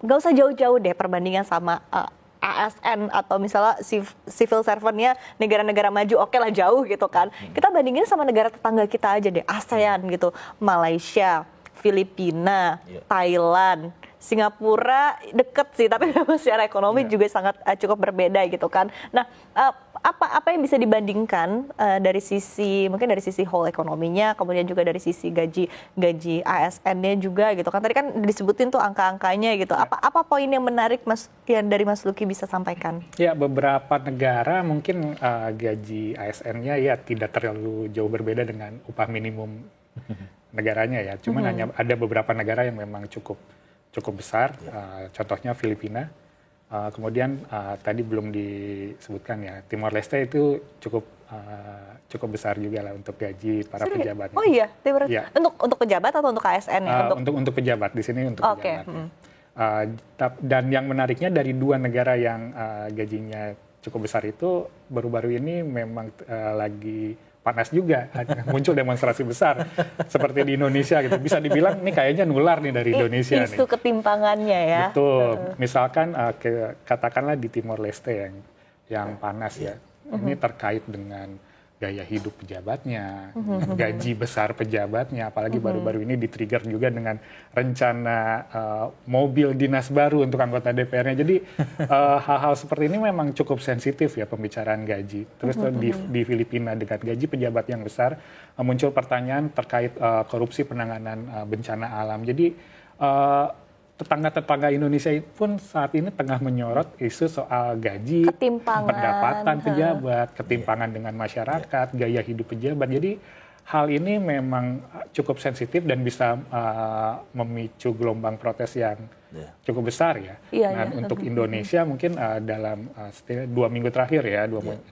nggak usah jauh-jauh deh perbandingan sama ASN atau misalnya civil servant-nya negara-negara maju, oke lah jauh gitu kan. Kita bandingin sama negara tetangga kita aja deh, ASEAN gitu, Malaysia, Filipina, Thailand, Singapura deket sih, tapi memang secara ekonomi juga sangat cukup berbeda gitu kan. Nah, apa yang bisa dibandingkan dari sisi mungkin dari sisi whole ekonominya, kemudian juga dari sisi gaji ASN-nya juga gitu kan. Tadi kan disebutin tuh angka-angkanya gitu. Apa poin yang menarik yang dari Mas Lucky bisa sampaikan? Ya, beberapa negara mungkin gaji ASN-nya ya tidak terlalu jauh berbeda dengan upah minimum negaranya ya. Cuman hanya ada beberapa negara yang memang cukup besar. Contohnya Filipina. Kemudian tadi belum disebutkan ya, Timor Leste itu cukup besar juga lah untuk gaji para pejabat. Oh iya, Timor Leste. Untuk pejabat atau untuk ASN ya? Untuk pejabat, di sini untuk pejabat. Dan yang menariknya dari dua negara yang gajinya cukup besar itu baru-baru ini memang lagi panas juga, muncul demonstrasi besar seperti di Indonesia gitu. Bisa dibilang ini kayaknya nular nih dari Indonesia nih. Isu ketimpangannya ya. Betul. Misalkan katakanlah di Timor Leste yang panas ya. Ini terkait dengan gaya hidup pejabatnya, gaji besar pejabatnya, apalagi baru-baru ini di-trigger juga dengan rencana mobil dinas baru untuk anggota DPR-nya. Jadi hal-hal seperti ini memang cukup sensitif ya pembicaraan gaji. Terus di Filipina dengan gaji pejabat yang besar muncul pertanyaan terkait korupsi penanganan bencana alam. Jadi tetangga-tetangga Indonesia pun saat ini tengah menyorot isu soal gaji, pendapatan pejabat, ketimpangan dengan masyarakat, gaya hidup pejabat. Jadi hal ini memang cukup sensitif dan bisa memicu gelombang protes yang cukup besar ya. Untuk Indonesia mungkin dalam 2 minggu terakhir ya, 2-3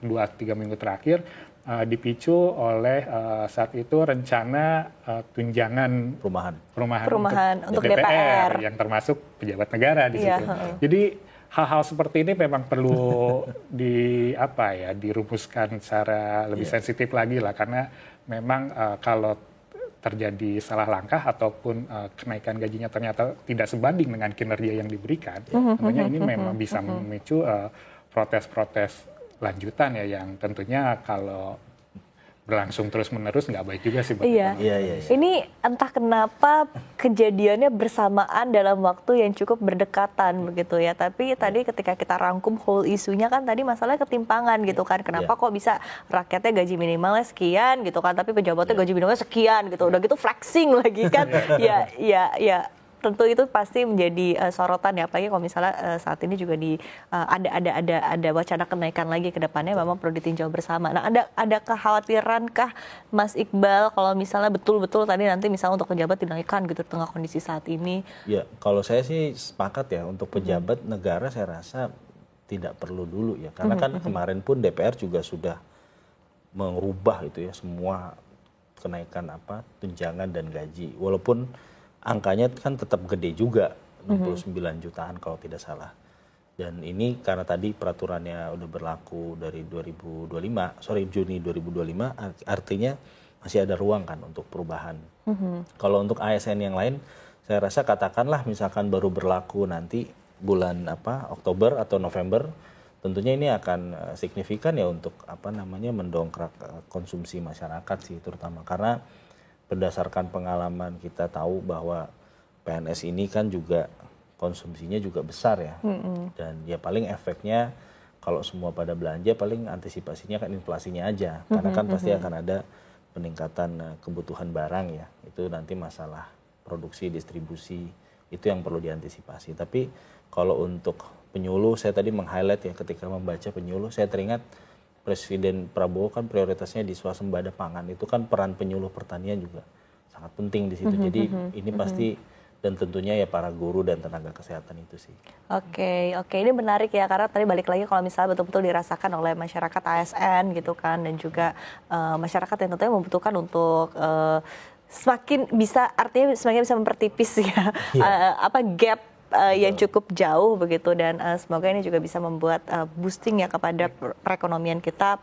minggu terakhir dipicu oleh saat itu rencana tunjangan perumahan untuk DPR yang termasuk pejabat negara di situ. Jadi hal-hal seperti ini memang perlu dirumuskan secara lebih sensitif lagi lah, karena memang kalau terjadi salah langkah ataupun kenaikan gajinya ternyata tidak sebanding dengan kinerja yang diberikan, tentunya ini memang bisa memicu protes-protes lanjutan ya, yang tentunya kalau berlangsung terus-menerus nggak baik juga sih buat Ini entah kenapa kejadiannya bersamaan dalam waktu yang cukup berdekatan begitu ya. Tapi tadi ketika kita rangkum whole isunya kan tadi masalahnya ketimpangan gitu kan. Kenapa kok bisa rakyatnya gaji minimalnya sekian gitu kan, tapi pejabatnya gaji minimalnya sekian gitu. Udah gitu flexing lagi kan. Ya. Tentu itu pasti menjadi sorotan ya, apalagi kalau misalnya saat ini juga ada wacana kenaikan lagi ke depannya, memang perlu ditinjau bersama. Nah, ada kekhawatirankah Mas Iqbal kalau misalnya betul-betul tadi nanti misalnya untuk pejabat dinaikkan gitu di tengah kondisi saat ini? Ya, kalau saya sih sepakat ya, untuk pejabat negara saya rasa tidak perlu dulu ya, karena kan kemarin pun DPR juga sudah mengubah itu ya semua kenaikan tunjangan dan gaji, walaupun angkanya kan tetap gede juga, 69 jutaan kalau tidak salah. Dan ini karena tadi peraturannya udah berlaku dari Juni 2025, artinya masih ada ruang kan untuk perubahan. Kalau untuk ASN yang lain, saya rasa katakanlah misalkan baru berlaku nanti bulan Oktober atau November, tentunya ini akan signifikan ya untuk mendongkrak konsumsi masyarakat sih, terutama karena berdasarkan pengalaman kita tahu bahwa PNS ini kan juga konsumsinya juga besar ya. Dan ya paling efeknya kalau semua pada belanja paling antisipasinya kan inflasinya aja. Karena kan pasti akan ada peningkatan kebutuhan barang ya. Itu nanti masalah produksi, distribusi, itu yang perlu diantisipasi. Tapi kalau untuk penyuluh, saya tadi meng-highlight ya ketika membaca penyuluh, saya teringat Presiden Prabowo kan prioritasnya di swasembada pangan, itu kan peran penyuluh pertanian juga sangat penting di situ. Jadi ini pasti, dan tentunya ya para guru dan tenaga kesehatan itu sih. Oke, ini menarik ya, karena tadi balik lagi kalau misalnya betul-betul dirasakan oleh masyarakat ASN gitu kan, dan juga masyarakat yang tentunya membutuhkan untuk semakin bisa mempertipis ya gap yang cukup jauh begitu, dan semoga ini juga bisa membuat boosting ya kepada perekonomian kita.